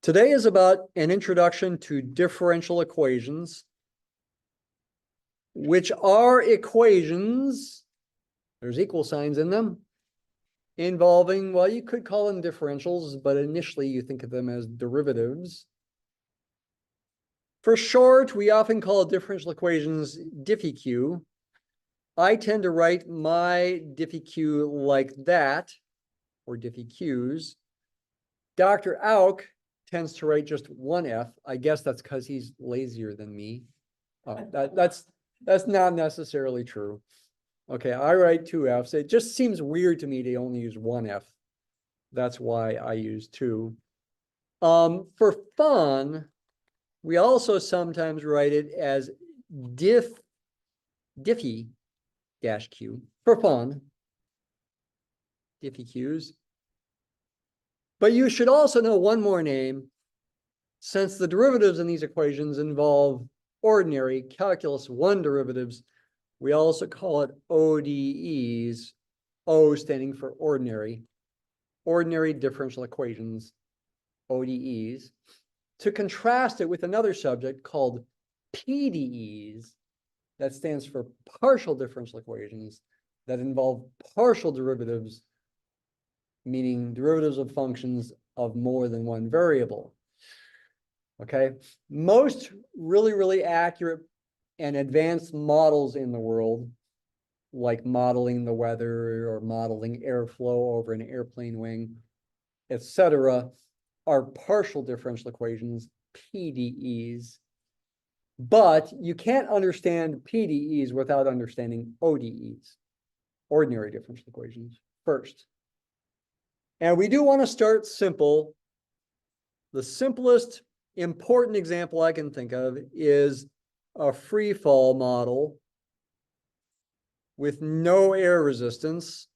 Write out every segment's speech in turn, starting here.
Today is about an introduction to differential equations, which are equations, there's equal signs in them, involving, well, you could call them differentials, but initially you think of them as derivatives. For short, we often call differential equations diffie-q. I tend to write my diffie-q like that, or diffie-qs. Dr. Auk tends to write just one F. I guess that's because he's lazier than me. That's not necessarily true. Okay, I write two Fs. It just seems weird to me to only use one F. That's why I use two. For fun, we also sometimes write it as diffie-q for fun. Diffie-qs. But you should also know one more name, since the derivatives in these equations involve ordinary calculus 1 derivatives. We also call it ODEs, O standing for ordinary differential equations, ODEs, to contrast it with another subject called PDEs, that stands for partial differential equations, that involve partial derivatives, meaning derivatives of functions of more than one variable. Okay, most really accurate and advanced models in the world, like modeling the weather or modeling airflow over an airplane wing, etc., are partial differential equations, PDEs. But you can't understand PDEs without understanding ODEs, ordinary differential equations, first. And we do want to start simple. The simplest important example I can think of is a free fall model with no air resistance.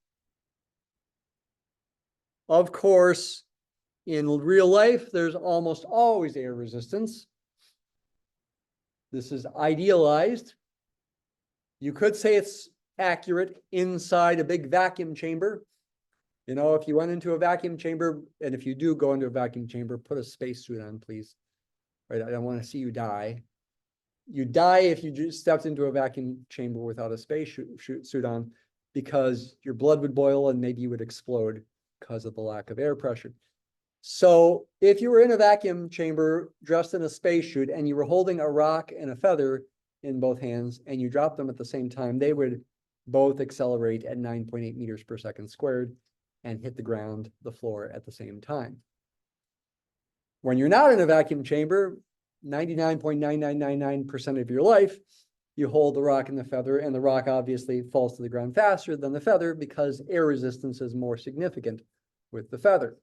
Of course, in real life, there's almost always air resistance. This is idealized. You could say it's accurate inside a big vacuum chamber. You know, if you went into a vacuum chamber, and if you do go into a vacuum chamber, put a spacesuit on, please. Right? I don't want to see you die. You die if you just stepped into a vacuum chamber without a spacesuit on, because your blood would boil and maybe you would explode because of the lack of air pressure. So if you were in a vacuum chamber dressed in a spacesuit and you were holding a rock and a feather in both hands and you dropped them at the same time, they would both accelerate at 9.8 meters per second squared and hit the ground, the floor, at the same time. When you're not in a vacuum chamber, 99.9999% of your life, you hold the rock and the feather, and the rock obviously falls to the ground faster than the feather because air resistance is more significant with the feather.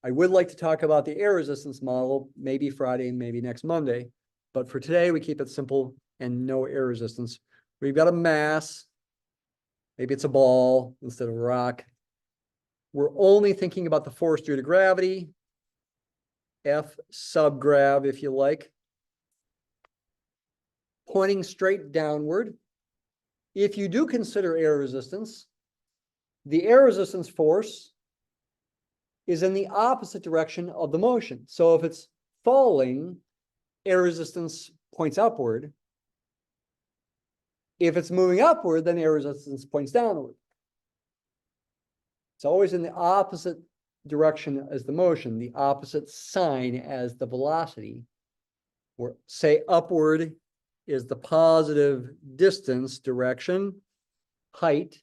I would like to talk about the air resistance model, maybe Friday, maybe next Monday, but for today, we keep it simple and no air resistance. We've got a mass, maybe it's a ball instead of a rock. We're only thinking about the force due to gravity, F sub grav, if you like, pointing straight downward. If you do consider air resistance, the air resistance force is in the opposite direction of the motion. So if it's falling, air resistance points upward. If it's moving upward, then air resistance points downward. It's always in the opposite direction as the motion, the opposite sign as the velocity. Or say upward is the positive distance direction, height.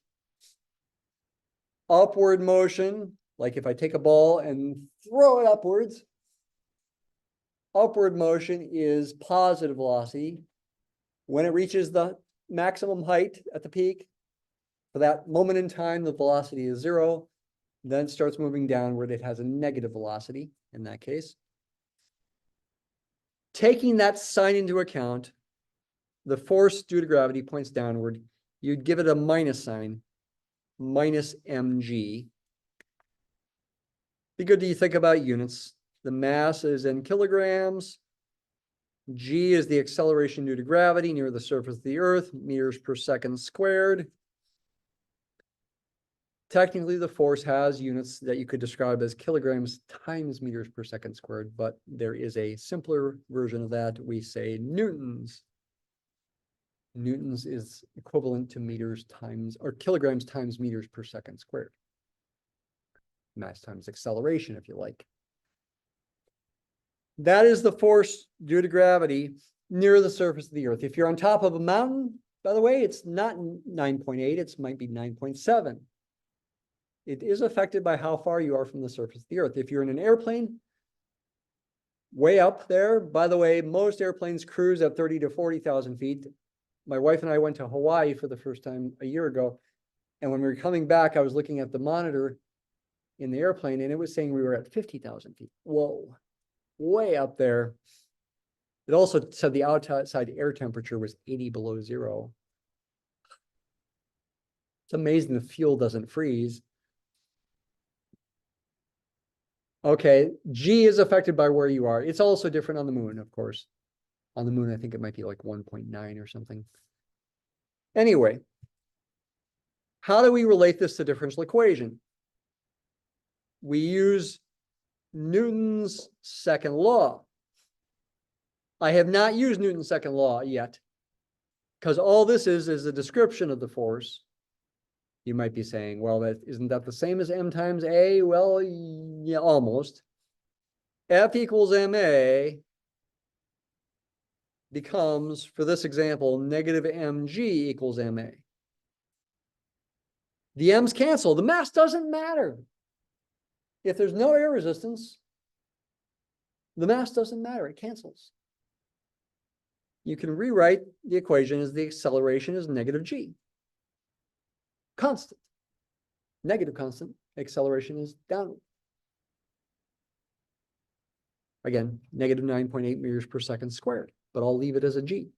Upward motion, like if I take a ball and throw it upwards, upward motion is positive velocity. When it reaches the maximum height at the peak, for that moment in time, the velocity is 0. Then it starts moving downward. It has a negative velocity in that case. Taking that sign into account, the force due to gravity points downward. You'd give it a minus sign, minus mg. Be good to think about units. The mass is in kilograms. G is the acceleration due to gravity near the surface of the Earth, meters per second squared. Technically, the force has units that you could describe as kilograms times meters per second squared, but there is a simpler version of that. We say newtons. Newtons is equivalent to meters times, or kilograms times meters per second squared. Mass times acceleration, if you like. That is the force due to gravity near the surface of the Earth. If you're on top of a mountain, by the way, it's not 9.8, it might be 9.7. It is affected by how far you are from the surface of the Earth. If you're in an airplane, way up there, by the way, most airplanes cruise at 30 to 40,000 feet. My wife and I went to Hawaii for the first time a year ago. And when we were coming back, I was looking at the monitor in the airplane and it was saying we were at 50,000 feet. Whoa, way up there. It also said the outside air temperature was 80 below zero. It's amazing the fuel doesn't freeze. Okay, G is affected by where you are. It's also different on the moon, of course. On the moon, I think it might be like 1.9 or something. Anyway, how do we relate this to differential equation? We use Newton's second law. I have not used Newton's second law yet, because all this is a description of the force. You might be saying, well, isn't that the same as m times a? Well, yeah, almost. F equals ma becomes, for this example, negative mg equals ma. The m's cancel. The mass doesn't matter. If there's no air resistance, the mass doesn't matter. It cancels. You can rewrite the equation as the acceleration is negative g. Constant. Negative constant. Acceleration is downward. Again, negative 9.8 meters per second squared, but I'll leave it as a g.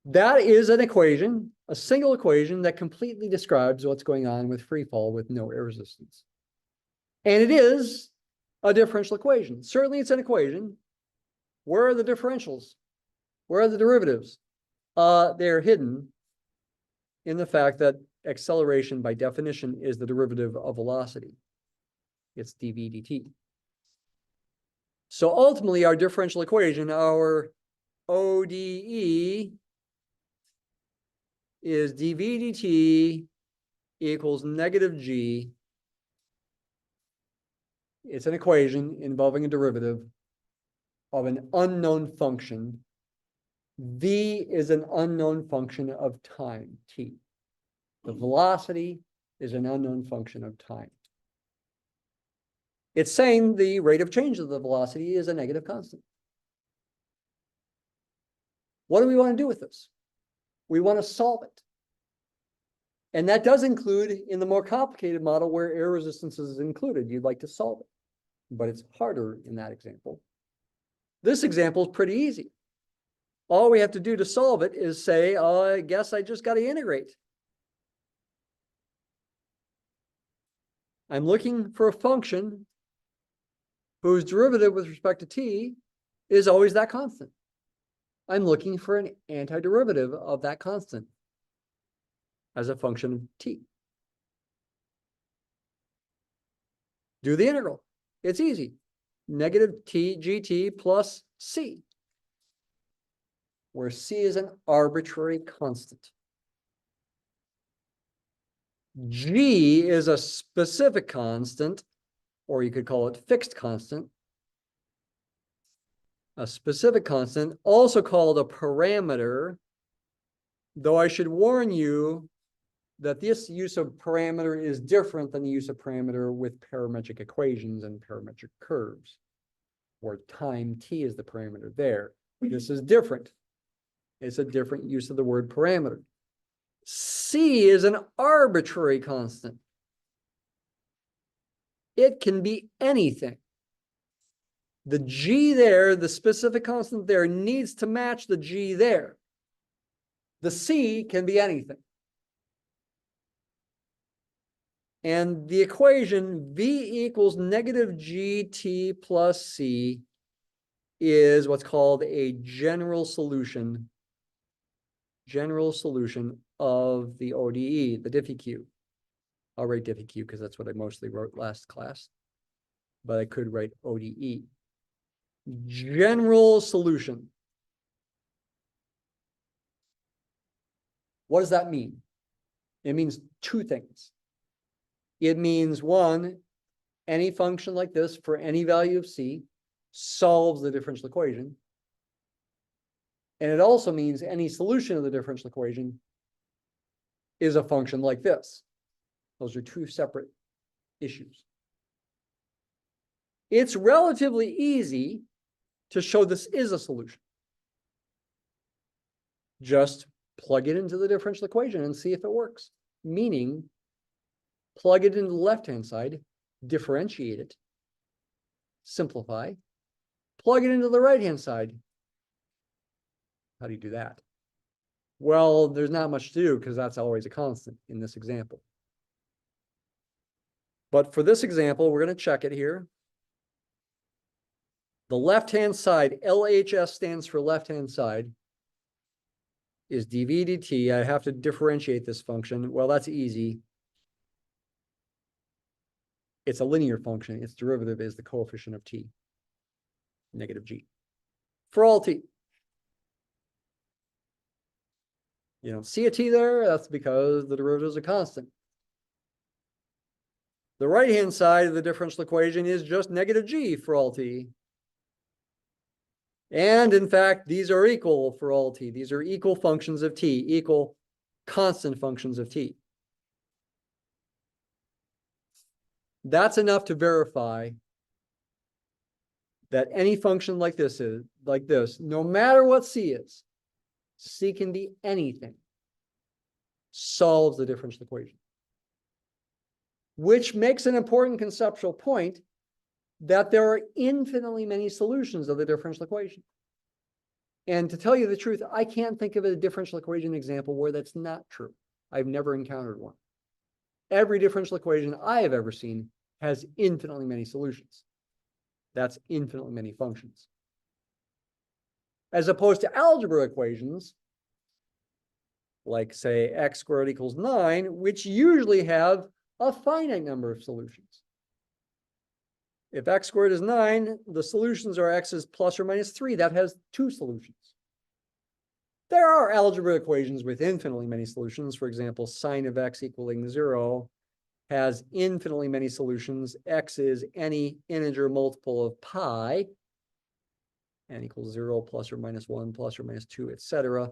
That is an equation, a single equation that completely describes what's going on with free fall with no air resistance. And it is a differential equation. Certainly it's an equation. Where are the differentials? Where are the derivatives? They're hidden in the fact that acceleration by definition is the derivative of velocity. It's dv dt. So ultimately our differential equation, our ODE, is dv dt equals negative g. It's an equation involving a derivative of an unknown function. V is an unknown function of time, t. The velocity is an unknown function of time. It's saying the rate of change of the velocity is a negative constant. What do we want to do with this? We want to solve it. And that does include in the more complicated model where air resistance is included. You'd like to solve it, but it's harder in that example. This example is pretty easy. All we have to do to solve it is say, I guess I just got to integrate. I'm looking for a function whose derivative with respect to t is always that constant. I'm looking for an antiderivative of that constant as a function of t. Do the integral. It's easy. Negative t gt plus c, where c is an arbitrary constant. G is a specific constant, or you could call it fixed constant. A specific constant, also called a parameter, though I should warn you that this use of parameter is different than the use of parameter with parametric equations and parametric curves, where time t is the parameter there. This is different. It's a different use of the word parameter. C is an arbitrary constant. It can be anything. The G there, the specific constant there, needs to match the G there. The C can be anything. And the equation V equals negative GT plus C is what's called a general solution of the ODE, the Diffie. I'll write diffq because that's what I mostly wrote last class. But I could write ODE. General solution. What does that mean? It means two things. It means one, any function like this for any value of c solves the differential equation. And it also means any solution of the differential equation is a function like this. Those are two separate issues. It's relatively easy to show this is a solution. Just plug it into the differential equation and see if it works. Meaning, plug it into the left-hand side, differentiate it, simplify, plug it into the right-hand side. How do you do that? Well, there's not much to do because that's always a constant in this example. But for this example, we're going to check it here. The left-hand side, LHS stands for left-hand side, is dv dt. I have to differentiate this function. Well, that's easy. It's a linear function. Its derivative is the coefficient of t, negative g, for all t. You don't see a t there, that's because the derivative is a constant. The right-hand side of the differential equation is just negative g for all t. And in fact, these are equal for all t. These are equal functions of t, equal constant functions of t. That's enough to verify that any function like this, no matter what c is, c can be anything, solves the differential equation. Which makes an important conceptual point that there are infinitely many solutions of the differential equation. And to tell you the truth, I can't think of a differential equation example where that's not true. I've never encountered one. Every differential equation I have ever seen has infinitely many solutions. That's infinitely many functions. As opposed to algebra equations, like say x squared equals 9, which usually have a finite number of solutions. If x squared is 9, the solutions are x is plus or minus 3. That has 2 solutions. There are algebra equations with infinitely many solutions. For example, sine of x equaling 0 has infinitely many solutions. X is any integer multiple of pi. N equals 0, plus or minus 1, plus or minus 2, etc.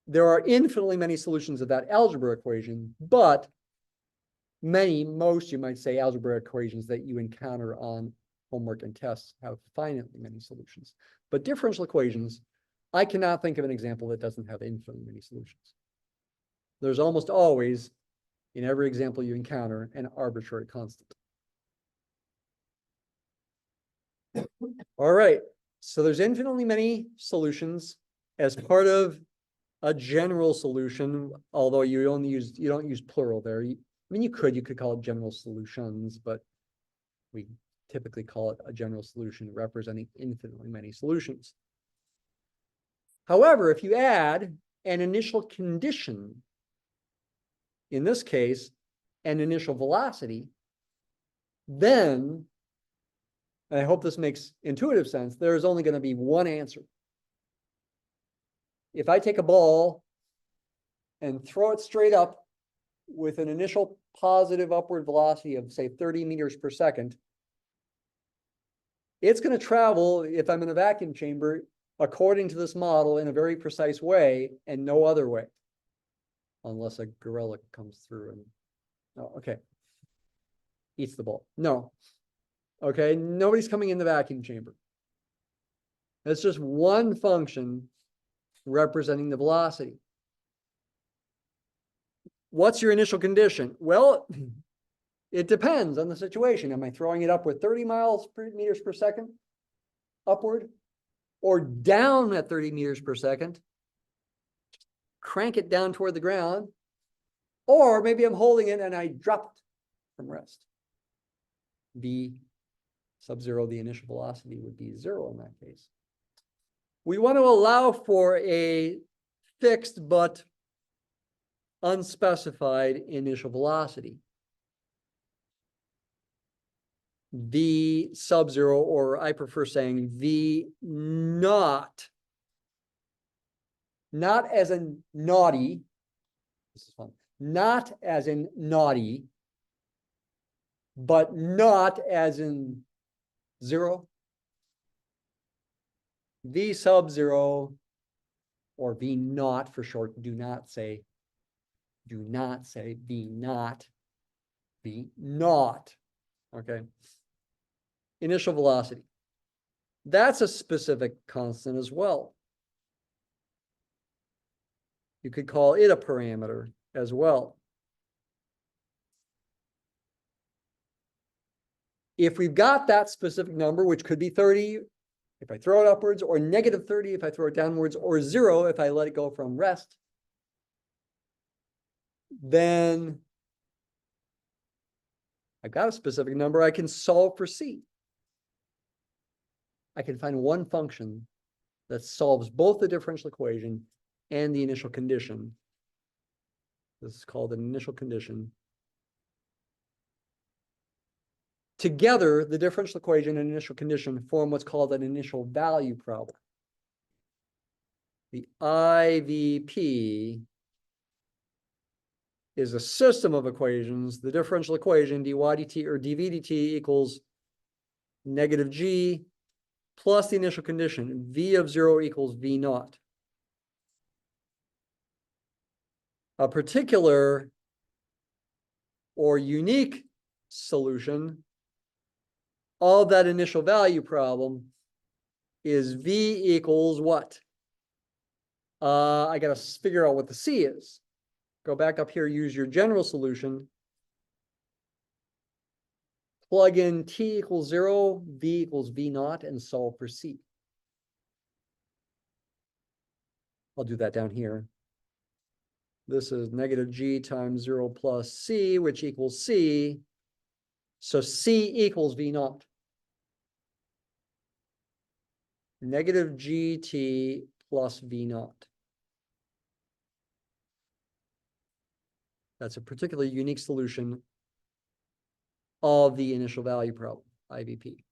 There are infinitely many solutions of that algebra equation, but most, you might say, algebra equations that you encounter on homework and tests have finitely many solutions. But differential equations, I cannot think of an example that doesn't have infinitely many solutions. There's almost always, in every example you encounter, an arbitrary constant. All right, so there's infinitely many solutions as part of a general solution, although you don't use plural there. I mean, you could call it general solutions, but we typically call it a general solution representing infinitely many solutions. However, if you add an initial condition, in this case, an initial velocity, then, and I hope this makes intuitive sense, there is only going to be one answer. If I take a ball and throw it straight up with an initial positive upward velocity of, say, 30 meters per second, it's going to travel, if I'm in a vacuum chamber, according to this model in a very precise way and no other way. Unless a gorilla comes through and, oh, okay, eats the ball. No. Okay, nobody's coming in the vacuum chamber. It's just one function representing the velocity. What's your initial condition? Well, it depends on the situation. Am I throwing it up with 30 meters per second upward, or down at 30 meters per second? Crank it down toward the ground, or maybe I'm holding it and I drop it from rest. V sub 0, the initial velocity would be 0 in that case. We want to allow for a fixed but unspecified initial velocity. V sub zero, or I prefer saying V naught. Not as in naughty. This is fun. Not as in naughty, but not as in zero. V sub zero, or V naught for short. Do not say V not, V naught. Okay. Initial velocity. That's a specific constant as well. You could call it a parameter as well. If we've got that specific number, which could be 30 if I throw it upwards, or negative 30 if I throw it downwards, or 0 if I let it go from rest, then I've got a specific number I can solve for C. I can find one function that solves both the differential equation and the initial condition. This is called an initial condition. Together, the differential equation and initial condition form what's called an initial value problem. The IVP is a system of equations. The differential equation, dy dt or dv dt equals negative g plus the initial condition, v of 0 equals v naught. A particular or unique solution of that initial value problem is v equals what? I got to figure out what the c is. Go back up here, use your general solution. Plug in t equals 0, v equals v naught, and solve for c. I'll do that down here. This is negative g times 0 plus c, which equals c. So c equals v naught. Negative gt plus v naught. That's a particularly unique solution of the initial value problem, IVP.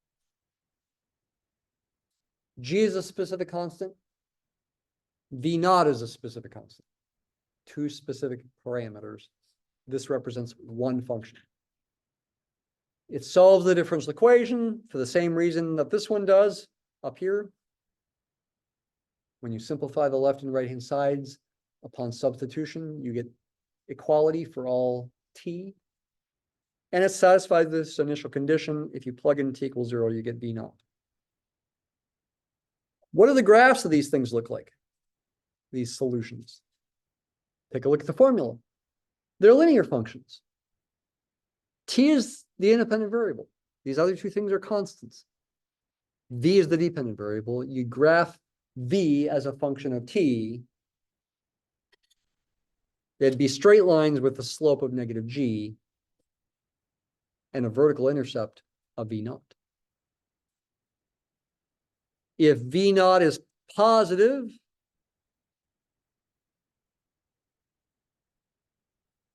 G is a specific constant. V naught is a specific constant. Two specific parameters. This represents one function. It solves the differential equation for the same reason that this one does up here. When you simplify the left and right-hand sides upon substitution, you get equality for all t. And it satisfies this initial condition. If you plug in t equals 0, you get v naught. What do the graphs of these things look like? These solutions. Take a look at the formula. They're linear functions. T is the independent variable. These other two things are constants. V is the dependent variable. You graph v as a function of t. They'd be straight lines with a slope of negative g and a vertical intercept of v naught. If v naught is positive,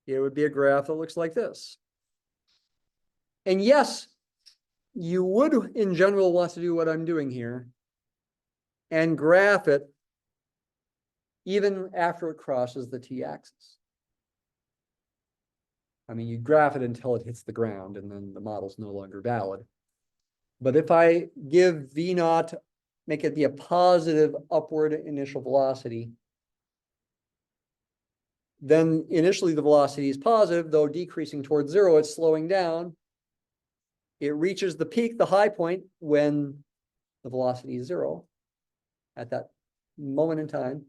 it would be a graph that looks like this. And yes, you would in general want to do what I'm doing here and graph it even after it crosses the t-axis. I mean, you graph it until it hits the ground and then the model's no longer valid. But if I give v naught, make it be a positive upward initial velocity, then initially the velocity is positive, though decreasing towards 0, it's slowing down. It reaches the peak, the high point, when the velocity is 0 at that moment in time.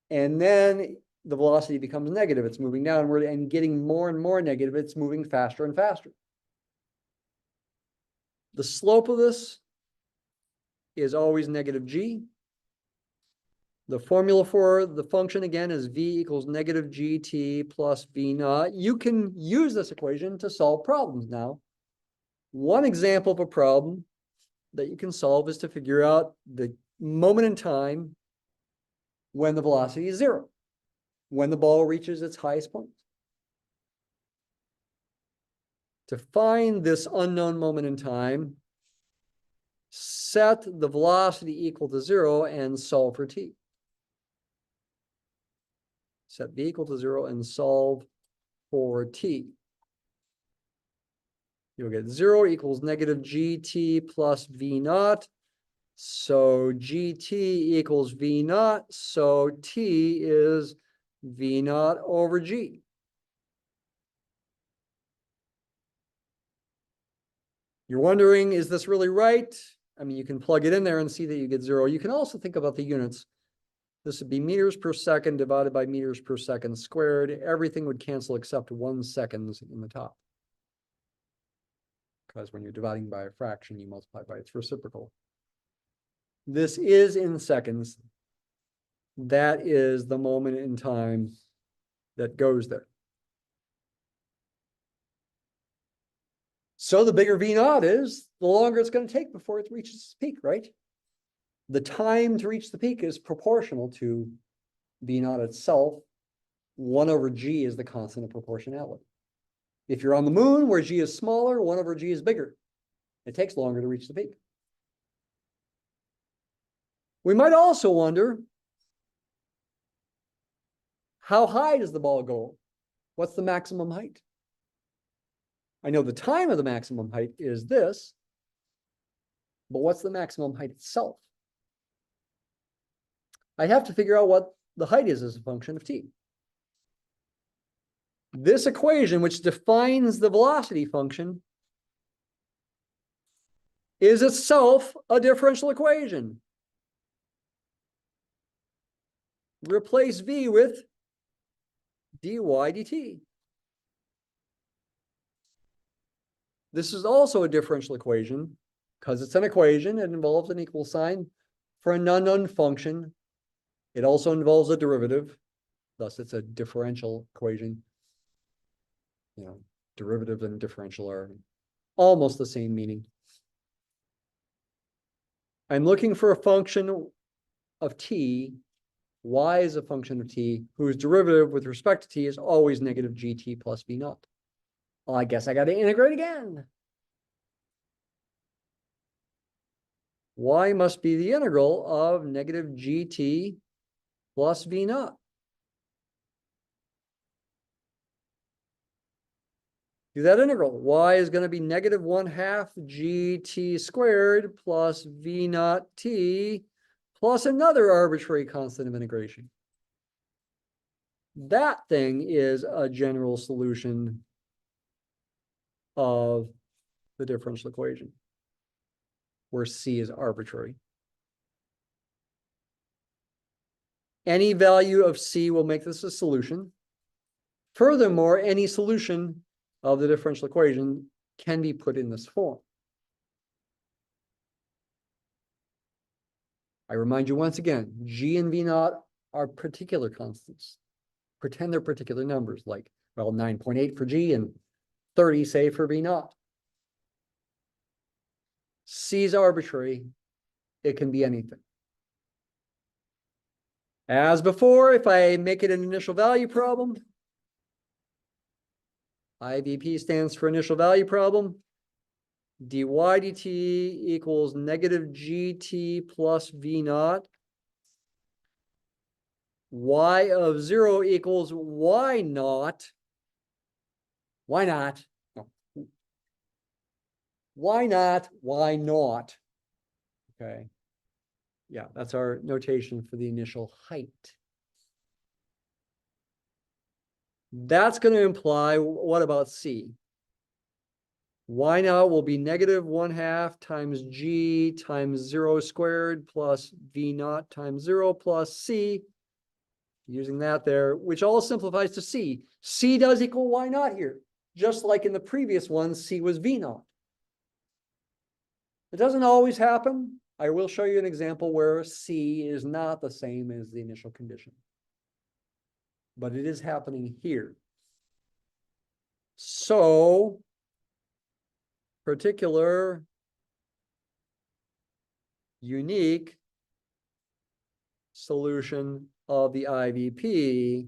And then the velocity becomes negative. It's moving downward and getting more and more negative. It's moving faster and faster. The slope of this is always negative g. The formula for the function, again, is v equals negative gt plus v naught. You can use this equation to solve problems now. One example of a problem that you can solve is to figure out the moment in time when the velocity is 0. when the ball reaches its highest point. To find this unknown moment in time, set the velocity equal to 0 and solve for t. Set v equal to 0 and solve for t. You'll get 0 equals negative gt plus v naught. So gt equals v naught. So t is v naught over g. You're wondering, is this really right? I mean, you can plug it in there and see that you get 0. You can also think about the units. This would be meters per second divided by meters per second squared. Everything would cancel except 1 second in the top. Because when you're dividing by a fraction, you multiply by its reciprocal. This is in seconds. That is the moment in time that goes there. So the bigger V naught is, the longer it's going to take before it reaches its peak, right? The time to reach the peak is proportional to V naught itself. 1 over g is the constant of proportionality. If you're on the moon, where g is smaller, 1 over g is bigger. It takes longer to reach the peak. We might also wonder, how high does the ball go? What's the maximum height? I know the time of the maximum height is this, but what's the maximum height itself? I have to figure out what the height is as a function of t. This equation, which defines the velocity function, is itself a differential equation. Replace v with dy dt. This is also a differential equation because it's an equation. It involves an equal sign for an unknown function. It also involves a derivative. Thus, it's a differential equation. You know, derivative and differential are almost the same meaning. I'm looking for a function of t. Y is a function of t whose derivative with respect to t is always negative gt plus v naught. Well, I guess I got to integrate again. Y must be the integral of negative gt plus v naught. Do that integral. Y is going to be negative 1/2 gt squared plus v naught t plus another arbitrary constant of integration. That thing is a general solution of the differential equation, where c is arbitrary. Any value of c will make this a solution. Furthermore, any solution of the differential equation can be put in this form. I remind you once again, g and v naught are particular constants. Pretend they're particular numbers, like, well, 9.8 for g and 30, say, for v naught. C is arbitrary. It can be anything. As before, if I make it an initial value problem, IVP stands for initial value problem. dy dt equals negative gt plus v naught. Y of 0 equals y naught. Why not? No. Why not? Why not? Okay. Yeah, that's our notation for the initial height. That's going to imply, what about c? Y naught will be negative 1/2 times g times 0 squared plus v naught times 0 plus c. Using that there, which all simplifies to c. C does equal y naught here. Just like in the previous one, c was v naught. It doesn't always happen. I will show you an example where c is not the same as the initial condition. But it is happening here. So, particular, unique solution of the IVP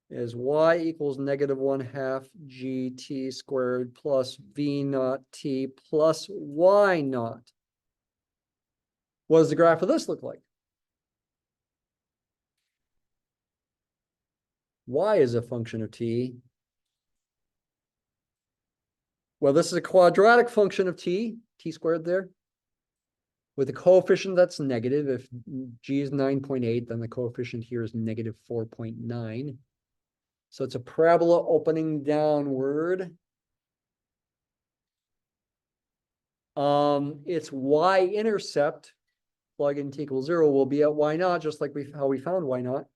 is y equals -1/2 gt squared plus v naught t plus y naught. What does the graph of this look like? Y is a function of t. Well, this is a quadratic function of t squared there, with a coefficient that's negative. If g is 9.8, then the coefficient here is -4.9. So it's a parabola opening downward. Its y-intercept, plug in t equals 0, will be at y naught, just like how we found y naught.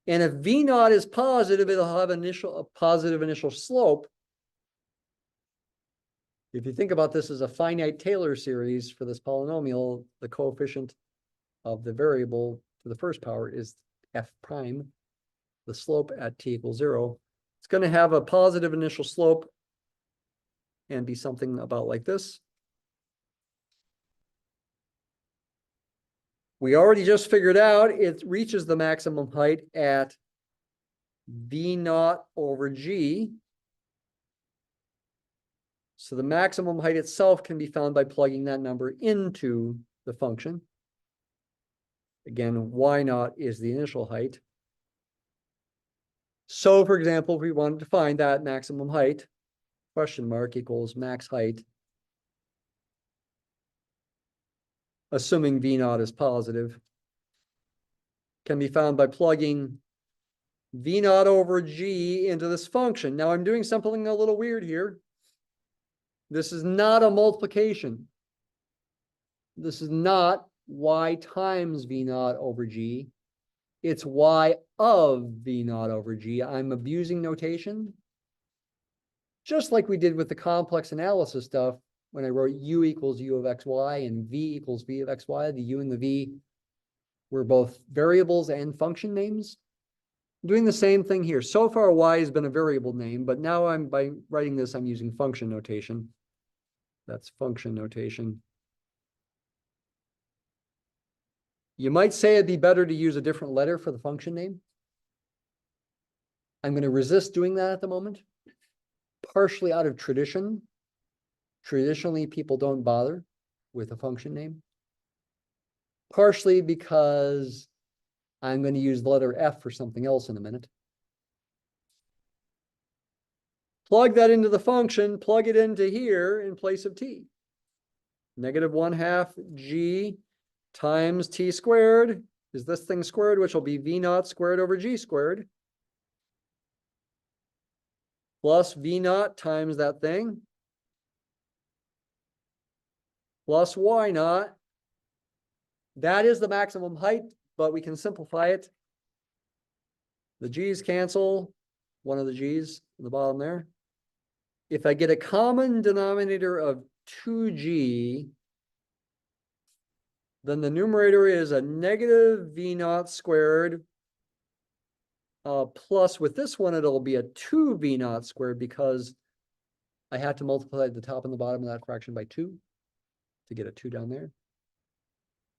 And if v naught is positive, it'll have a positive initial slope. If you think about this as a finite Taylor series for this polynomial, the coefficient of the variable to the first power is f prime. The slope at t equals 0. It's going to have a positive initial slope and be something about like this. We already just figured out it reaches the maximum height at v naught over g. So the maximum height itself can be found by plugging that number into the function. Again, y naught is the initial height. So, for example, if we wanted to find that maximum height, question mark equals max height, assuming v naught is positive, can be found by plugging v naught over g into this function. Now I'm doing something a little weird here. This is not a multiplication. This is not y times v naught over g. It's y of v naught over g. I'm abusing notation, just like we did with the complex analysis stuff when I wrote u equals u of xy and v equals v of xy. The u and the v were both variables and function names. I'm doing the same thing here. So far, y has been a variable name, but now by writing this, I'm using function notation. That's function notation. You might say it'd be better to use a different letter for the function name. I'm going to resist doing that at the moment, partially out of tradition. Traditionally, people don't bother with a function name. Partially because I'm going to use the letter F for something else in a minute. Plug that into the function, plug it into here in place of t. -1/2 g times t squared is this thing squared, which will be v naught squared over g squared, plus v naught times that thing, plus y naught. That is the maximum height, but we can simplify it. The g's cancel, one of the g's in the bottom there. If I get a common denominator of 2g, then the numerator is a -v naught squared, plus with this one, it'll be a 2v naught squared because I had to multiply the top and the bottom of that fraction by 2 to get a 2 down there.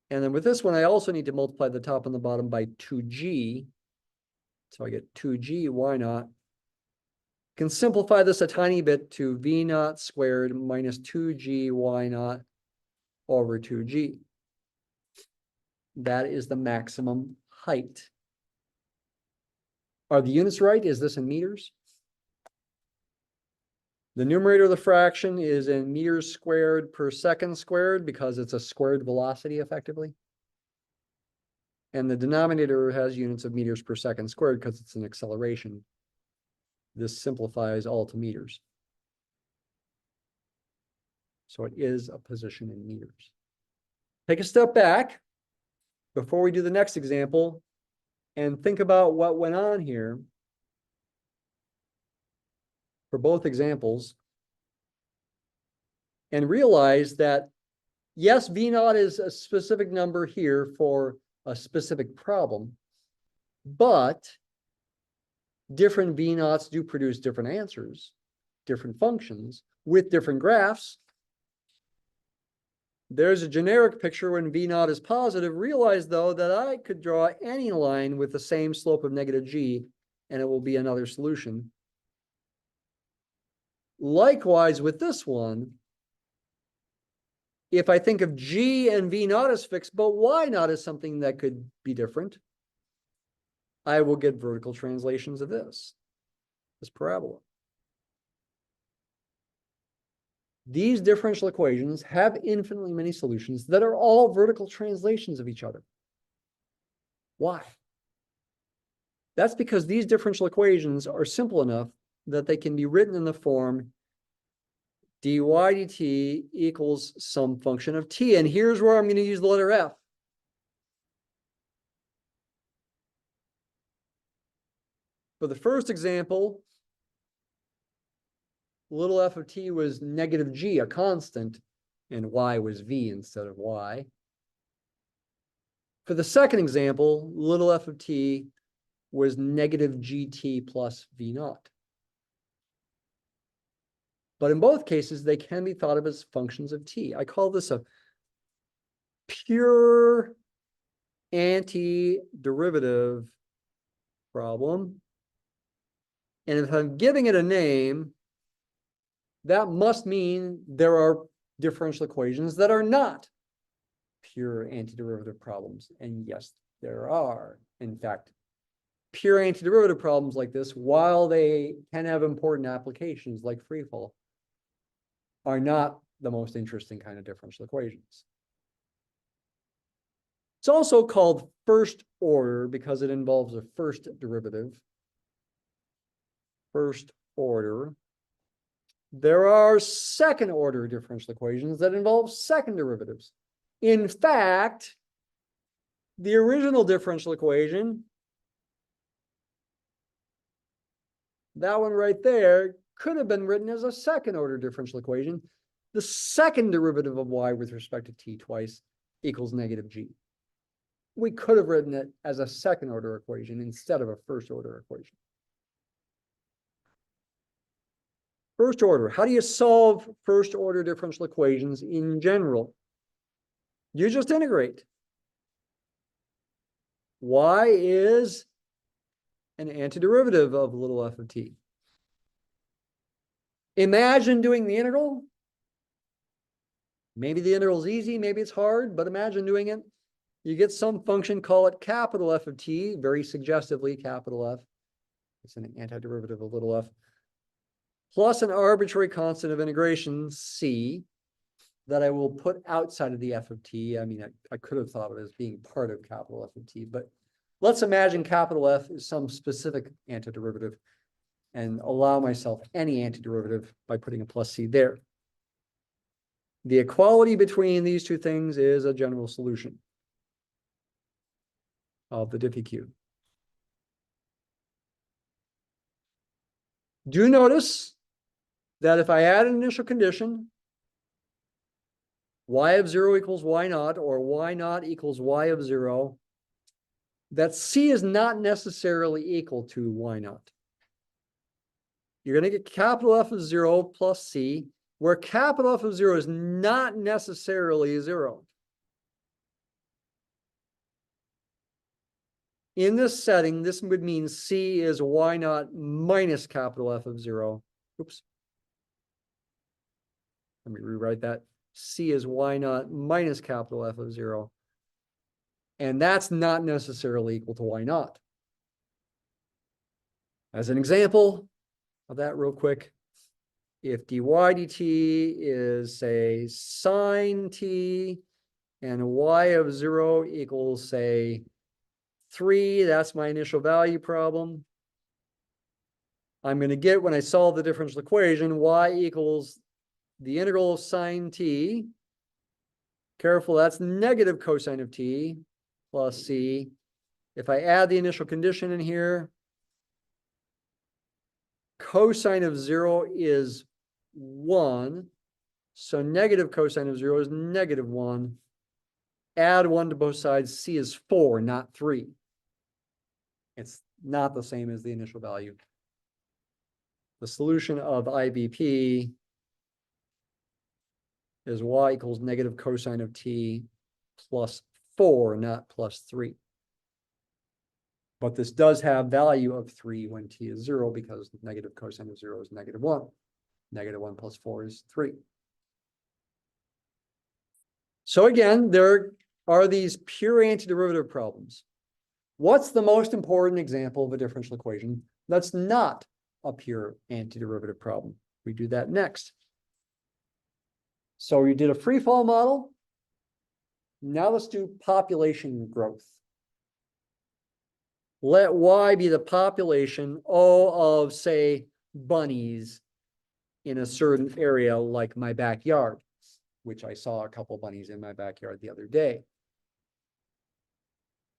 And then with this one, I also need to multiply the top and the bottom by 2g. So I get 2g y naught. Can simplify this a tiny bit to v naught squared minus 2g y naught over 2g. That is the maximum height. Are the units right? Is this in meters? The numerator of the fraction is in meters squared per second squared because it's a squared velocity effectively. And the denominator has units of meters per second squared because it's an acceleration. This simplifies all to meters. So it is a position in meters. Take a step back before we do the next example and think about what went on here for both examples and realize that, yes, v naught is a specific number here for a specific problem, but different v naughts do produce different answers, different functions with different graphs. There's a generic picture when v naught is positive. Realize, though, that I could draw any line with the same slope of -g and it will be another solution. Likewise with this one, if I think of G and V naught as fixed, but Y naught as something that could be different, I will get vertical translations of this parabola. These differential equations have infinitely many solutions that are all vertical translations of each other. Why? That's because these differential equations are simple enough that they can be written in the form dy dt equals some function of t. And here's where I'm going to use the letter f. For the first example, little f of t was negative g, a constant, and y was v instead of y. For the second example, little f of t was negative gt plus v naught. But in both cases, they can be thought of as functions of t. I call this a pure antiderivative problem. And if I'm giving it a name, that must mean there are differential equations that are not pure antiderivative problems. And yes, there are. In fact, pure antiderivative problems like this, while they can have important applications like free fall, are not the most interesting kind of differential equations. It's also called first order because it involves a first derivative. First order. There are second order differential equations that involve second derivatives. In fact, the original differential equation, that one right there, could have been written as a second order differential equation. The second derivative of y with respect to t twice equals negative g. We could have written it as a second order equation instead of a first order equation. First order, how do you solve first order differential equations in general? You just integrate. Y is an antiderivative of little f of t. Imagine doing the integral. Maybe the integral is easy, maybe it's hard, but imagine doing it. You get some function, call it capital F of t, very suggestively capital F. It's an antiderivative of little f. Plus an arbitrary constant of integration, c, that I will put outside of the f of t. I mean, I could have thought of it as being part of capital F of t, but let's imagine capital F is some specific antiderivative and allow myself any antiderivative by putting a plus c there. The equality between these two things is a general solution of the Diffie cube. Do notice that if I add an initial condition, y of 0 equals y naught, or y naught equals y of 0, that c is not necessarily equal to y naught. You're going to get capital F of 0 plus c, where capital F of 0 is not necessarily 0. In this setting, this would mean c is y naught minus capital F of 0. Oops. Let me rewrite that. C is y naught minus capital F of 0. And that's not necessarily equal to y naught. As an example of that real quick, if dy dt is, say, sine t, and y of 0 equals, say, 3, that's my initial value problem. I'm going to get, when I solve the differential equation, y equals the integral of sine t. Careful, that's negative cosine of t plus c. If I add the initial condition in here, cosine of 0 is 1. So negative cosine of 0 is negative 1. Add 1 to both sides, c is 4, not 3. It's not the same as the initial value. The solution of IBP is y equals negative cosine of t plus 4, not plus 3. But this does have value of 3 when t is 0, because negative cosine of 0 is -1. -1 plus 4 is 3. So again, there are these pure antiderivative problems. What's the most important example of a differential equation that's not a pure antiderivative problem? We do that next. So we did a free fall model. Now let's do population growth. Let y be the population, of, say, bunnies in a certain area like my backyard, which I saw a couple bunnies in my backyard the other day.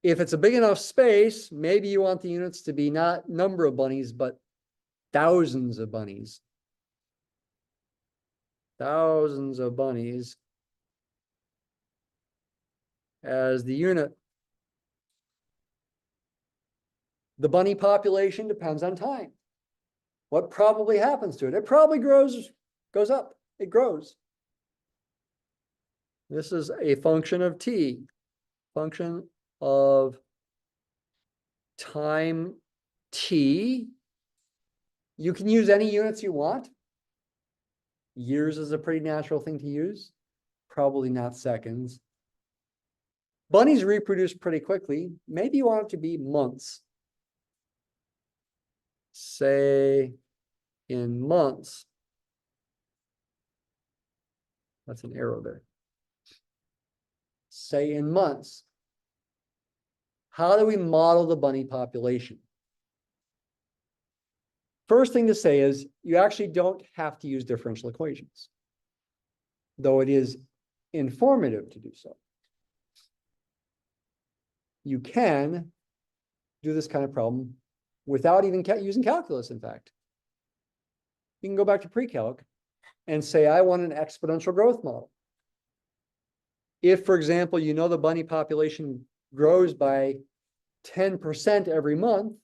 If it's a big enough space, maybe you want the units to be not number of bunnies, but thousands of bunnies. Thousands of bunnies as the unit. The bunny population depends on time. What probably happens to it? It probably goes up. It grows. This is a function of t, function of time t. You can use any units you want. Years is a pretty natural thing to use. Probably not seconds. Bunnies reproduce pretty quickly. Maybe you want it to be months. Say in months. That's an arrow there. Say in months. How do we model the bunny population? First thing to say is you actually don't have to use differential equations, though it is informative to do so. You can do this kind of problem without even using calculus, in fact. You can go back to pre-calc and say, I want an exponential growth model. If, for example, you know the bunny population grows by 10% every month,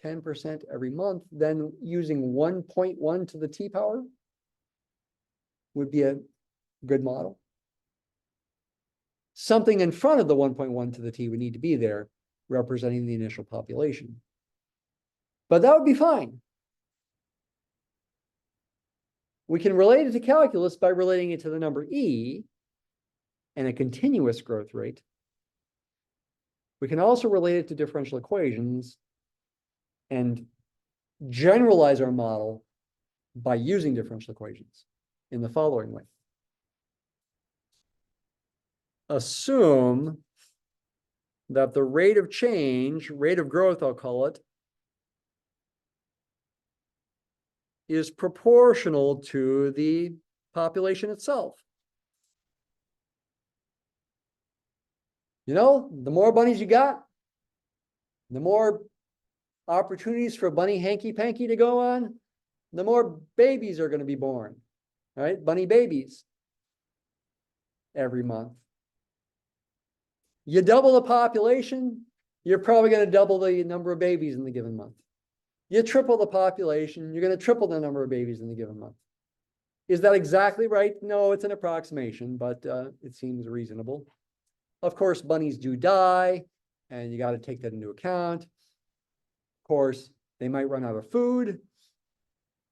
10% every month, then using 1.1 to the t power would be a good model. Something in front of the 1.1 to the t would need to be there, representing the initial population. But that would be fine. We can relate it to calculus by relating it to the number e and a continuous growth rate. We can also relate it to differential equations and generalize our model by using differential equations in the following way. Assume that the rate of change, rate of growth, I'll call it, is proportional to the population itself. You know, the more bunnies you got, the more opportunities for bunny hanky-panky to go on, the more babies are going to be born, right? Bunny babies every month. You double the population, you're probably going to double the number of babies in the given month. You triple the population, you're going to triple the number of babies in the given month. Is that exactly right? No, it's an approximation, but it seems reasonable. Of course, bunnies do die, and you got to take that into account. Of course, they might run out of food.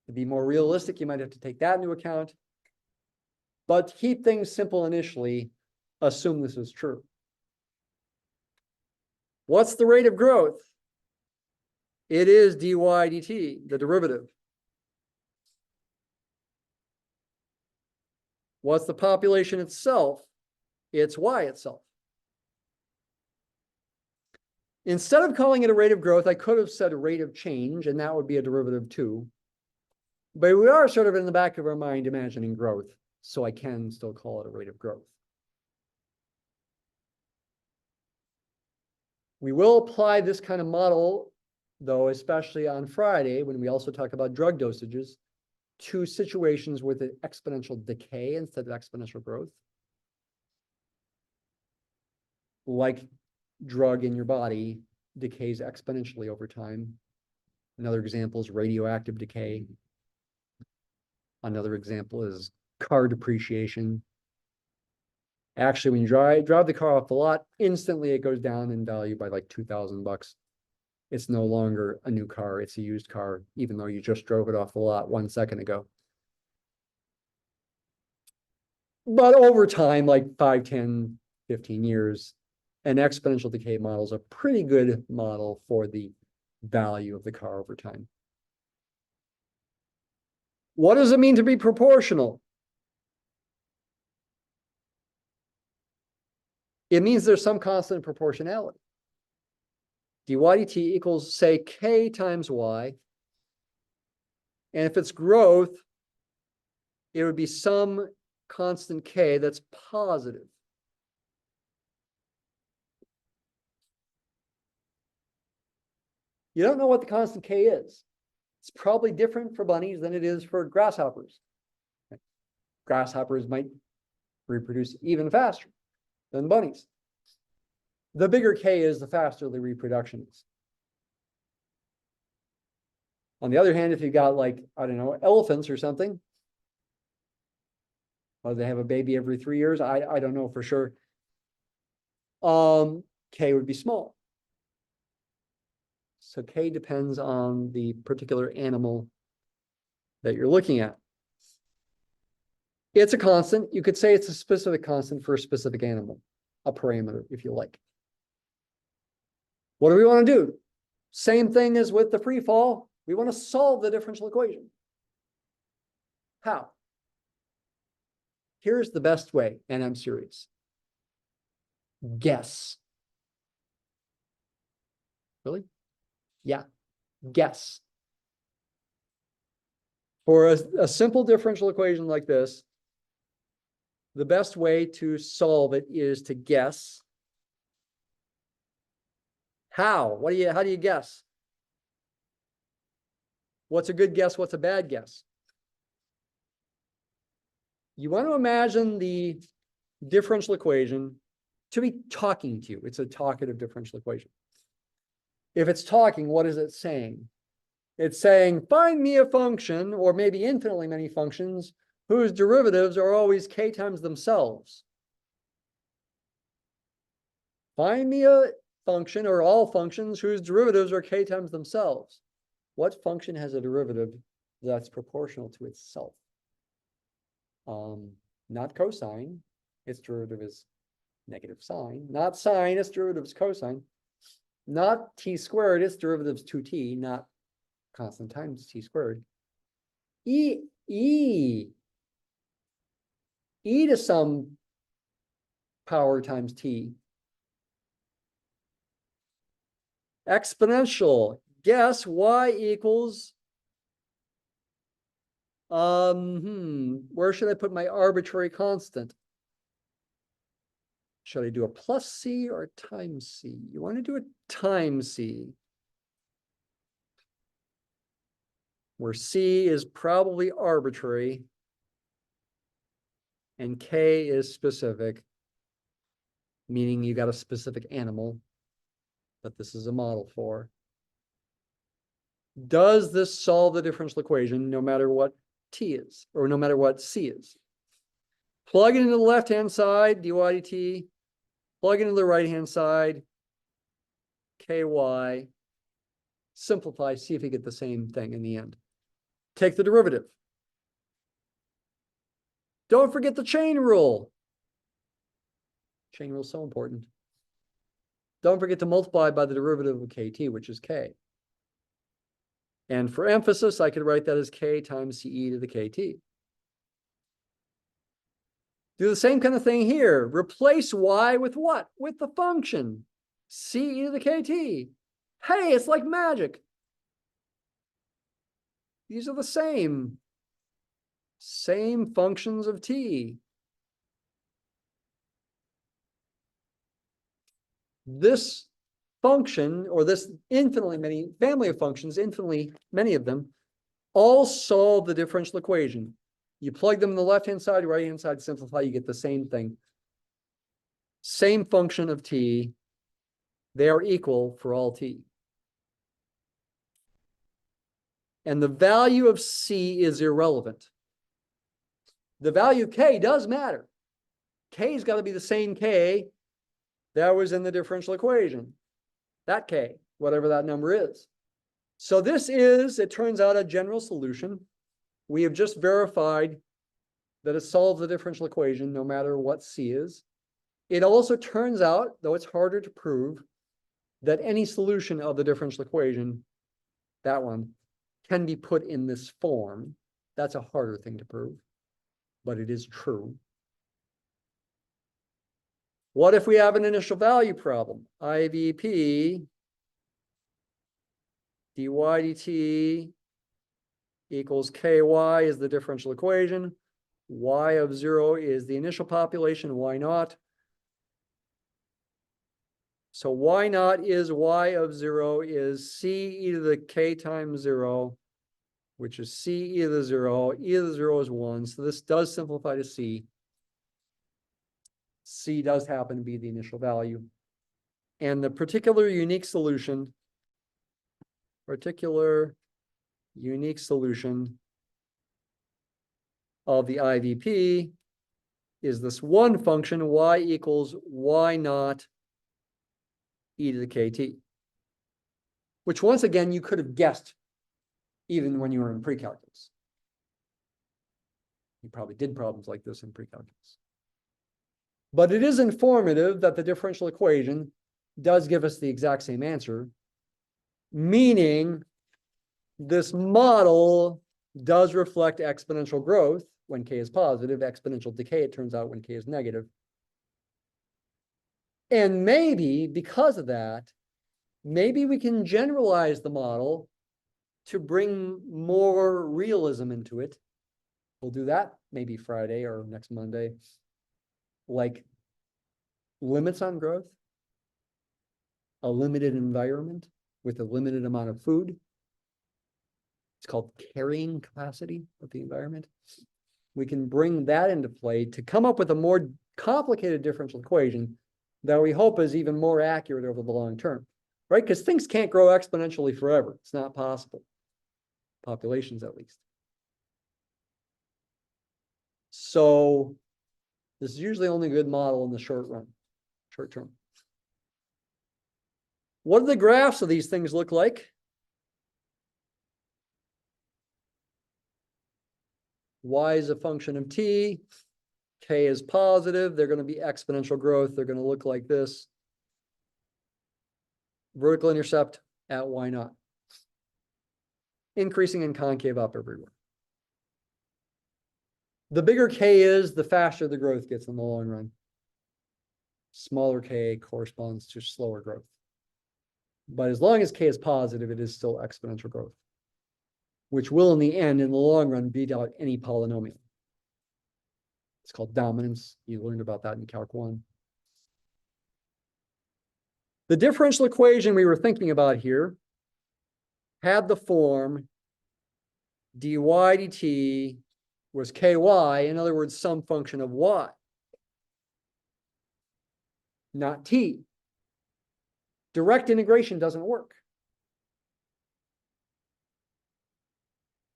To be more realistic, you might have to take that into account. But to keep things simple initially, assume this is true. What's the rate of growth? It is dy dt, the derivative. What's the population itself? It's y itself. Instead of calling it a rate of growth, I could have said a rate of change, and that would be a derivative too. But we are sort of in the back of our mind imagining growth, so I can still call it a rate of growth. We will apply this kind of model, though, especially on Friday, when we also talk about drug dosages, to situations with an exponential decay instead of exponential growth. Like drug in your body decays exponentially over time. Another example is radioactive decay. Another example is car depreciation. Actually, when you drive the car off the lot, instantly it goes down in value by like $2,000. It's no longer a new car, it's a used car, even though you just drove it off the lot 1 second ago. But over time, like 5, 10, 15 years, an exponential decay model is a pretty good model for the value of the car over time. What does it mean to be proportional? It means there's some constant proportionality. dy dt equals, say, k times y. And if it's growth, it would be some constant k that's positive. You don't know what the constant k is. It's probably different for bunnies than it is for grasshoppers. Grasshoppers might reproduce even faster than bunnies. The bigger k is, the faster the reproduction is. On the other hand, if you've got, like, I don't know, elephants or something, or they have a baby every 3 years, I don't know for sure. K would be small. So k depends on the particular animal that you're looking at. It's a constant. You could say it's a specific constant for a specific animal, a parameter, if you like. What do we want to do? Same thing as with the free fall. We want to solve the differential equation. How? Here's the best way, and I'm serious. Guess. Really? Yeah, guess. For a simple differential equation like this, the best way to solve it is to guess. How? How do you guess? What's a good guess? What's a bad guess? You want to imagine the differential equation to be talking to you. It's a talkative differential equation. If it's talking, what is it saying? It's saying, find me a function, or maybe infinitely many functions, whose derivatives are always k times themselves. Find me a function, or all functions, whose derivatives are k times themselves. What function has a derivative that's proportional to itself? Not cosine, its derivative is negative sine. Not sine, its derivative is cosine. Not t squared, its derivative is 2t, not constant times t squared. E to some power times t. Exponential. Guess y equals, where should I put my arbitrary constant? Should I do a plus c or a times c? You want to do a times c, where c is probably arbitrary and k is specific, meaning you got a specific animal that this is a model for. Does this solve the differential equation no matter what t is, or no matter what c is? Plug it into the left-hand side, dy dt. Plug it into the right-hand side, ky. Simplify, see if you get the same thing in the end. Take the derivative. Don't forget the chain rule. Chain rule is so important. Don't forget to multiply by the derivative of kt, which is k. And for emphasis, I could write that as k times ce to the kt. Do the same kind of thing here. Replace y with what? With the function ce to the kt. Hey, it's like magic. These are the same functions of t. This function, or this infinitely many family of functions, infinitely many of them, all solve the differential equation. You plug them in the left-hand side, right-hand side, simplify, you get the same thing. Same function of t. They are equal for all t. And the value of c is irrelevant. The value of k does matter. K's got to be the same K that was in the differential equation. That K, whatever that number is. So this is, it turns out, a general solution. We have just verified that it solves the differential equation no matter what C is. It also turns out, though it's harder to prove, that any solution of the differential equation, that one, can be put in this form. That's a harder thing to prove, but it is true. What if we have an initial value problem? IVP dy dt equals ky is the differential equation. Y of 0 is the initial population, y naught. So y naught is y of 0 is c e to the k times 0, which is c e to the 0. E to the 0 is 1. So this does simplify to c. C does happen to be the initial value. And the particular unique solution of the IVP is this one function, y equals y naught e to the kt, which once again you could have guessed even when you were in pre-calculus. You probably did problems like this in pre-calculus. But it is informative that the differential equation does give us the exact same answer, meaning this model does reflect exponential growth when k is positive, exponential decay, it turns out, when k is negative. And maybe because of that, maybe we can generalize the model to bring more realism into it. We'll do that maybe Friday or next Monday. Like limits on growth, a limited environment with a limited amount of food. It's called carrying capacity of the environment. We can bring that into play to come up with a more complicated differential equation that we hope is even more accurate over the long term, right? Because things can't grow exponentially forever. It's not possible. Populations, at least. So this is usually only a good model in the short term. What do the graphs of these things look like? Y is a function of t. K is positive. They're going to be exponential growth. They're going to look like this. Vertical intercept at y naught. Increasing and concave up everywhere. The bigger K is, the faster the growth gets in the long run. Smaller K corresponds to slower growth. But as long as K is positive, it is still exponential growth, which will in the end, in the long run, beat out any polynomial. It's called dominance. You learned about that in Calc 1. The differential equation we were thinking about here had the form dy dt was ky, in other words, some function of y, not t. Direct integration doesn't work.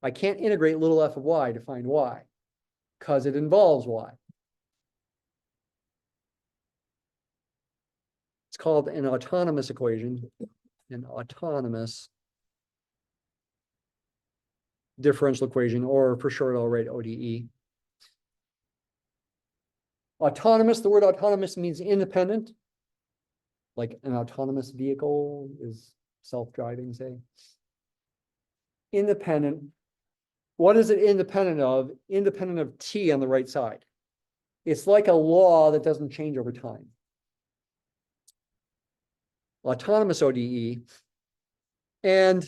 I can't integrate little f of y to find y because it involves y. It's called an autonomous equation, an autonomous differential equation, or for short, I'll write ODE. Autonomous, the word autonomous means independent, like an autonomous vehicle is self-driving, say. Independent. What is it independent of? Independent of t on the right side. It's like a law that doesn't change over time. Autonomous ODE. And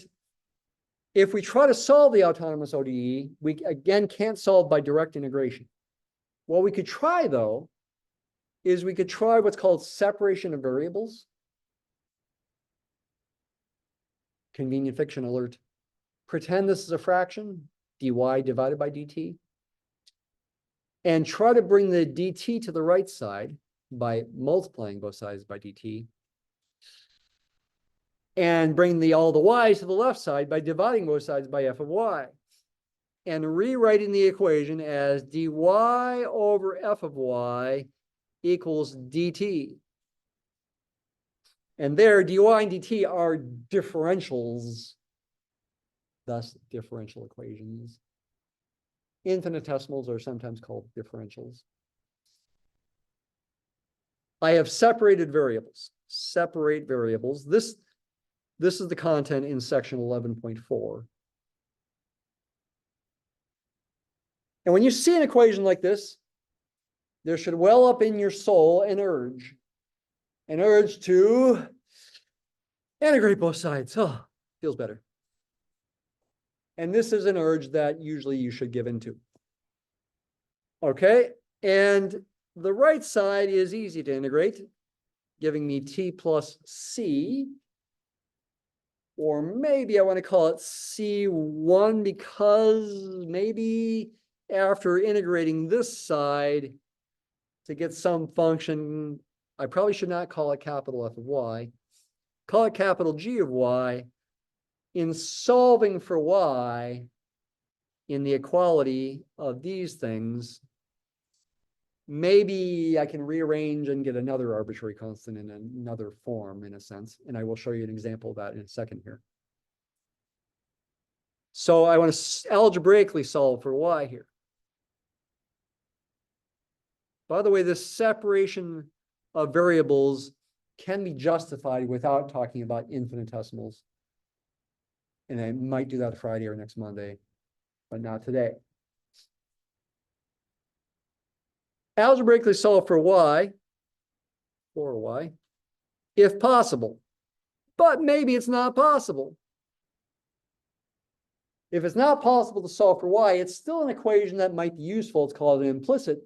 if we try to solve the autonomous ODE, we again can't solve by direct integration. What we could try, though, is we could try what's called separation of variables. Convenient fiction alert. Pretend this is a fraction, dy divided by dt, and try to bring the dt to the right side by multiplying both sides by dt, and bring all the y's to the left side by dividing both sides by f of y, and rewriting the equation as dy over f of y equals dt. And there, dy and dt are differentials, thus differential equations. Infinitesimals are sometimes called differentials. I have separated variables. Separate variables. This is the content in section 11.4. And when you see an equation like this, there should well up in your soul an urge to integrate both sides. Oh, feels better. And this is an urge that usually you should give into. Okay, and the right side is easy to integrate, giving me t plus c, or maybe I want to call it c1 because maybe after integrating this side to get some function, I probably should not call it capital F of y, call it capital G of y. In solving for y in the equality of these things, maybe I can rearrange and get another arbitrary constant in another form, in a sense. And I will show you an example of that in a second here. So I want to algebraically solve for y here. By the way, this separation of variables can be justified without talking about infinitesimals. And I might do that Friday or next Monday, but not today. Algebraically solve for y, if possible. But maybe it's not possible. If it's not possible to solve for y, it's still an equation that might be useful. It's called an implicit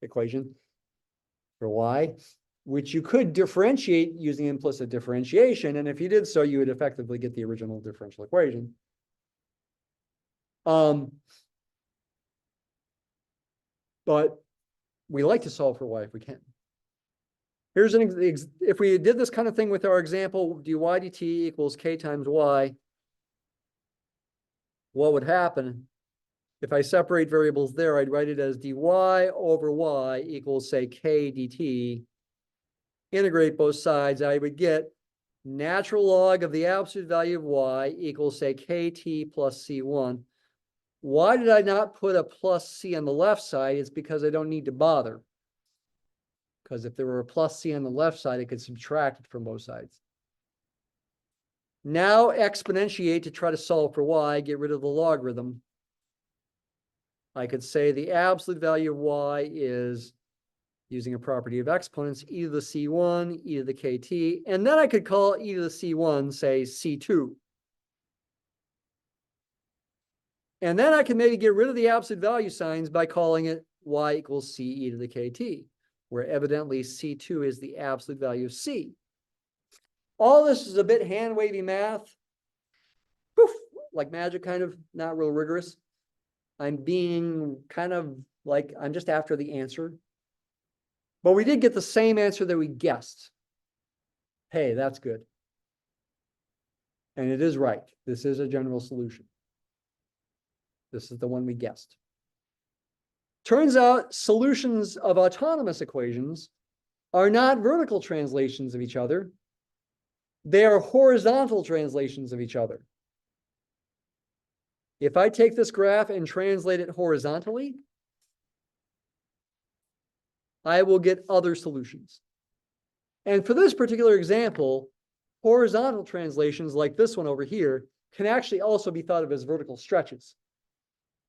equation for y, which you could differentiate using implicit differentiation. And if you did so, you would effectively get the original differential equation. But we like to solve for y if we can. Here's if we did this kind of thing with our example, dy dt equals k times y, what would happen? If I separate variables there, I'd write it as dy over y equals, say, k dt. Integrate both sides, I would get natural log of the absolute value of y equals, say, kt plus c1. Why did I not put a plus c on the left side? It's because I don't need to bother. Because if there were a plus c on the left side, I could subtract it from both sides. Now exponentiate to try to solve for y, get rid of the logarithm. I could say the absolute value of y is, using a property of exponents, e to the c1, e to the kt, and then I could call e to the c1, say, c2. And then I can maybe get rid of the absolute value signs by calling it y equals c e to the kt, where evidently c2 is the absolute value of c. All this is a bit hand-wavy math. Poof, like magic, kind of, not real rigorous. I'm being kind of like, I'm just after the answer. But we did get the same answer that we guessed. Hey, that's good. And it is right. This is a general solution. This is the one we guessed. Turns out solutions of autonomous equations are not vertical translations of each other. They are horizontal translations of each other. If I take this graph and translate it horizontally, I will get other solutions. And for this particular example, horizontal translations like this one over here can actually also be thought of as vertical stretches.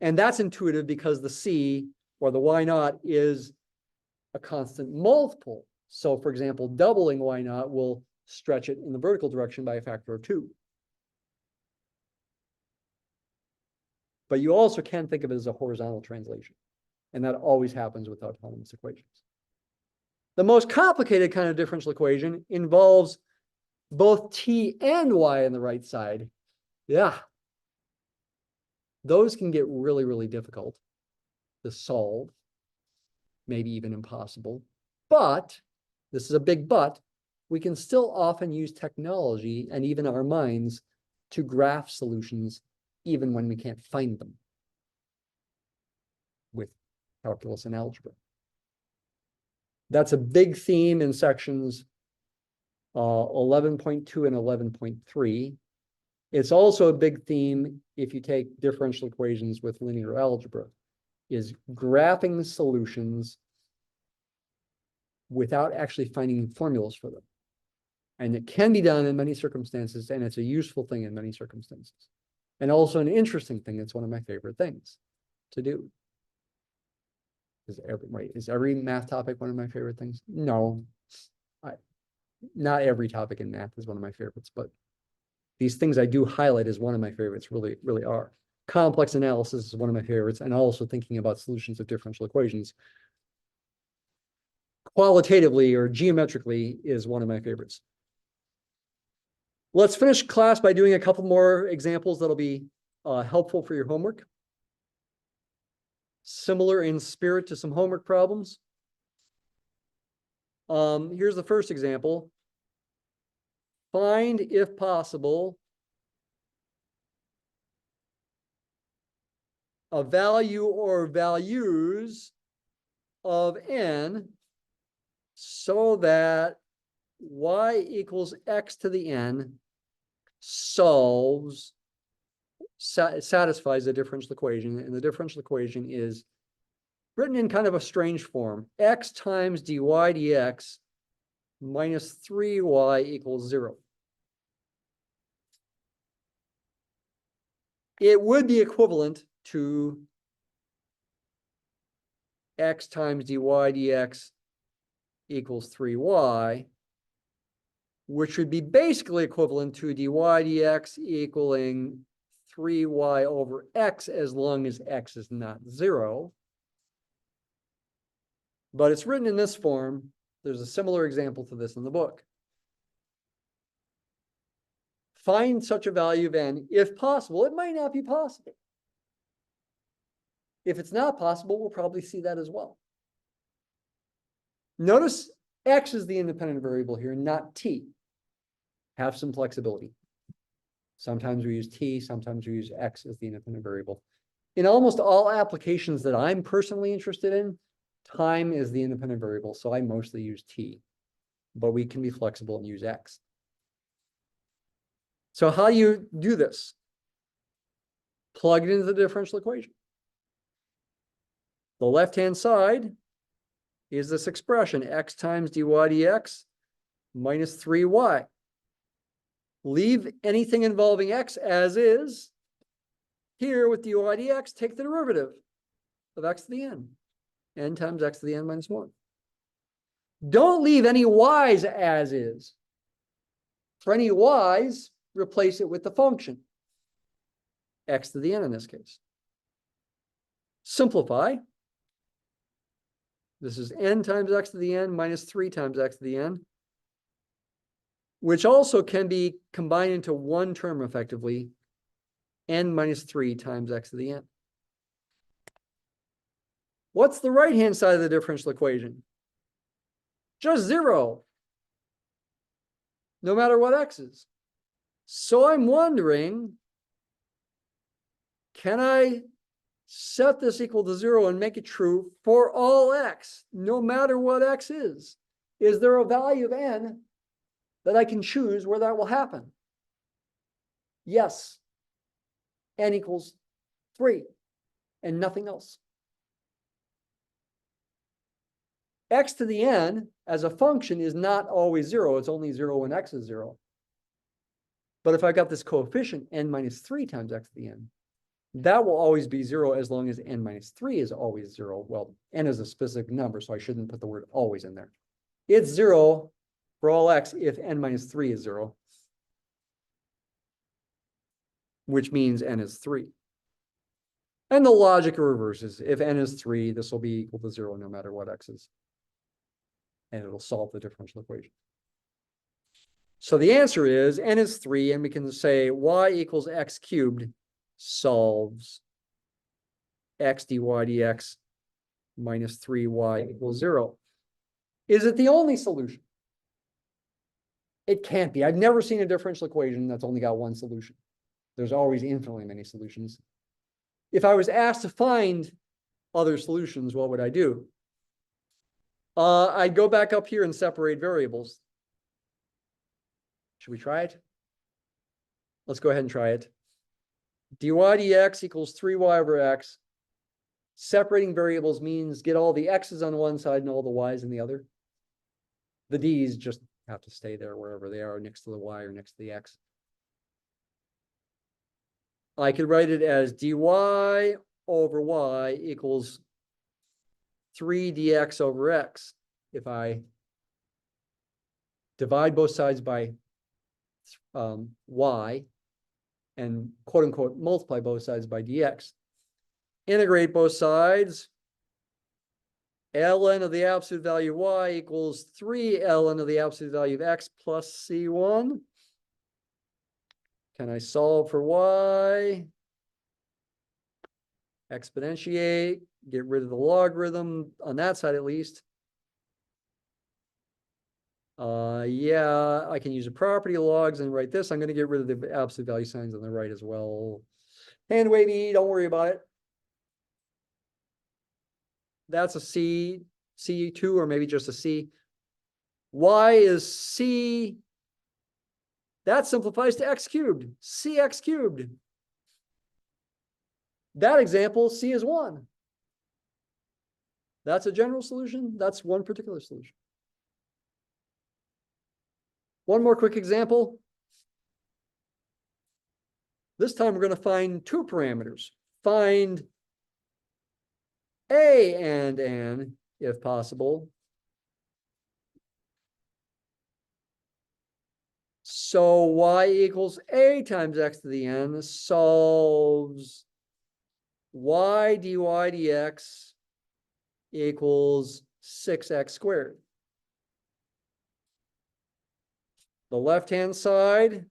And that's intuitive because the c, or the y naught, is a constant multiple. So for example, doubling y naught will stretch it in the vertical direction by a factor of 2. But you also can think of it as a horizontal translation. And that always happens with autonomous equations. The most complicated kind of differential equation involves both t and y on the right side. Yeah. Those can get really, really difficult to solve, maybe even impossible. But, this is a big but, we can still often use technology and even our minds to graph solutions even when we can't find them with calculus and algebra. That's a big theme in sections 11.2 and 11.3. It's also a big theme if you take differential equations with linear algebra, is graphing the solutions without actually finding formulas for them. And it can be done in many circumstances, and it's a useful thing in many circumstances. And also an interesting thing. It's one of my favorite things to do. Is every math topic one of my favorite things? No. Not every topic in math is one of my favorites, but these things I do highlight as one of my favorites, really, really are. Complex analysis is one of my favorites, and also thinking about solutions of differential equations qualitatively or geometrically is one of my favorites. Let's finish class by doing a couple more examples that'll be helpful for your homework. Similar in spirit to some homework problems. Here's the first example. Find, if possible, a value or values of n so that y equals x to the n satisfies the differential equation. And the differential equation is written in kind of a strange form. X times dy dx minus 3y equals 0. It would be equivalent to x times dy dx equals 3y, which would be basically equivalent to dy dx equaling 3y over x as long as x is not 0. But it's written in this form. There's a similar example to this in the book. Find such a value of n if possible. It might not be possible. If it's not possible, we'll probably see that as well. Notice x is the independent variable here, not t. Have some flexibility. Sometimes we use t, sometimes we use x as the independent variable. In almost all applications that I'm personally interested in, time is the independent variable, so I mostly use t. But we can be flexible and use x. So how do you do this? Plug it into the differential equation. The left-hand side is this expression, x times dy dx minus 3y. Leave anything involving x as is. Here with dy dx, take the derivative of x to the n times x to the n minus 1. Don't leave any y's as is. For any y's, replace it with the function, x to the n in this case. Simplify. This is n times x to the n minus 3 times x to the n, which also can be combined into one term effectively, n minus 3 times x to the n. What's the right-hand side of the differential equation? Just 0, no matter what x is. So I'm wondering, can I set this equal to 0 and make it true for all x, no matter what x is? Is there a value of n that I can choose where that will happen? Yes. N equals 3 and nothing else. X to the n as a function is not always 0. It's only 0 when x is 0. But if I got this coefficient n minus 3 times x to the n, that will always be 0 as long as n minus 3 is always 0. Well, n is a specific number, so I shouldn't put the word always in there. It's 0 for all x if n minus 3 is 0, which means n is 3. And the logic reverses. If n is 3, this will be equal to 0 no matter what x is. And it'll solve the differential equation. So the answer is n is 3, and we can say y equals x cubed solves x dy dx minus 3y equals 0. Is it the only solution? It can't be. I've never seen a differential equation that's only got one solution. There's always infinitely many solutions. If I was asked to find other solutions, what would I do? I'd go back up here and separate variables. Should we try it? Let's go ahead and try it. dy dx equals 3y over x. Separating variables means get all the x's on one side and all the y's on the other. The d's just have to stay there wherever they are, next to the y or next to the x. I could write it as dy over y equals 3 dx over x. If I divide both sides by y and quote unquote multiply both sides by dx. Integrate both sides. ln of the absolute value of y equals 3 ln of the absolute value of x plus c1. Can I solve for y? Exponentiate, get rid of the logarithm on that side at least. Yeah, I can use a property of logs and write this. I'm going to get rid of the absolute value signs on the right as well. Hand wavy, don't worry about it. That's a C, C2, or maybe just a C. Y is C. That simplifies to x cubed, cx cubed. That example, C is 1. That's a general solution. That's one particular solution. One more quick example. This time we're going to find two parameters. Find a and n, if possible. So y equals a times x to the n solves y dy dx equals 6x squared. The left-hand side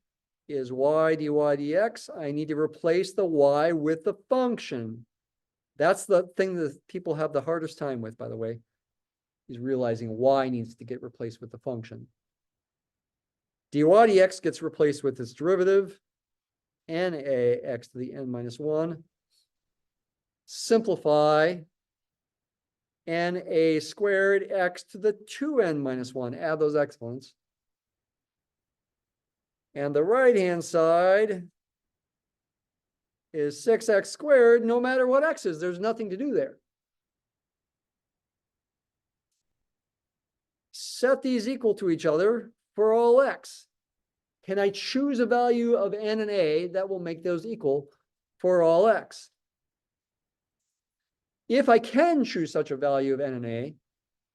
is y dy dx. I need to replace the y with the function. That's the thing that people have the hardest time with, by the way, is realizing y needs to get replaced with the function. dy dx gets replaced with its derivative, na x to the n minus 1. Simplify na squared x to the 2n minus 1. Add those exponents. And the right-hand side is 6x squared, no matter what x is. There's nothing to do there. Set these equal to each other for all x. Can I choose a value of n and a that will make those equal for all x? If I can choose such a value of n and a,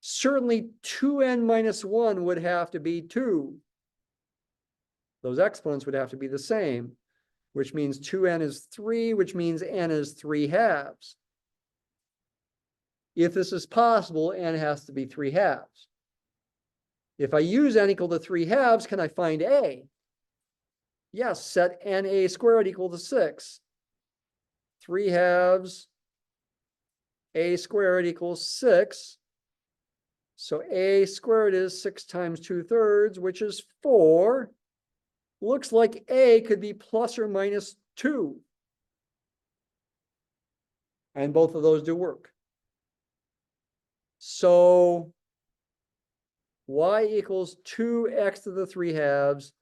certainly 2n minus 1 would have to be 2. Those exponents would have to be the same, which means 2n is 3, which means n is 3 halves. If this is possible, n has to be 3 halves. If I use n equal to 3 halves, can I find a? Yes, set na squared equal to 6. 3 halves, a squared equals 6. So a squared is 6 times 2/3, which is 4. Looks like a could be plus or minus 2. And both of those do work. So y equals 2x to the 3 halves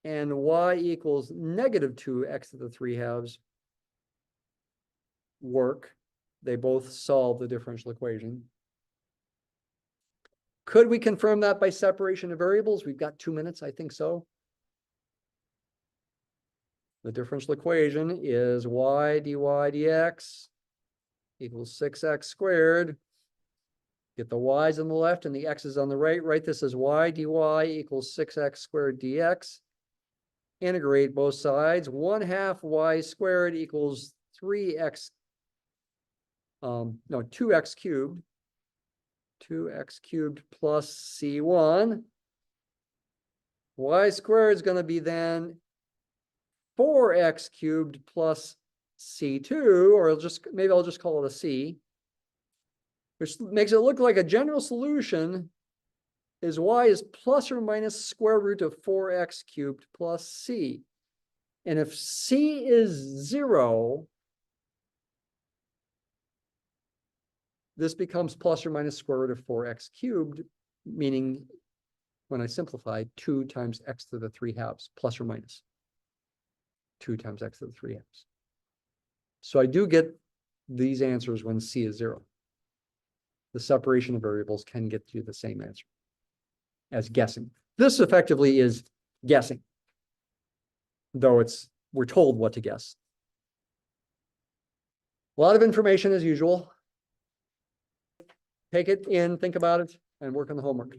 and y equals negative 2x to the 3 halves work. They both solve the differential equation. Could we confirm that by separation of variables? We've got 2 minutes, I think so. The differential equation is y dy dx equals 6x squared. Get the y's on the left and the x's on the right. Write this as y dy equals 6x squared dx. Integrate both sides. 1/2 y squared equals 2x cubed. 2x cubed plus c1. Y squared is going to be then 4x cubed plus c2, or maybe I'll just call it a c, which makes it look like a general solution is y is plus or minus square root of 4x cubed plus c. And if c is 0, this becomes plus or minus square root of 4x cubed, meaning when I simplify 2 times x to the 3 halves, plus or minus 2 times x to the 3 halves. So I do get these answers when c is 0. The separation of variables can get you the same answer as guessing. This effectively is guessing, though we're told what to guess. A lot of information as usual. Take it in, think about it, and work on the homework.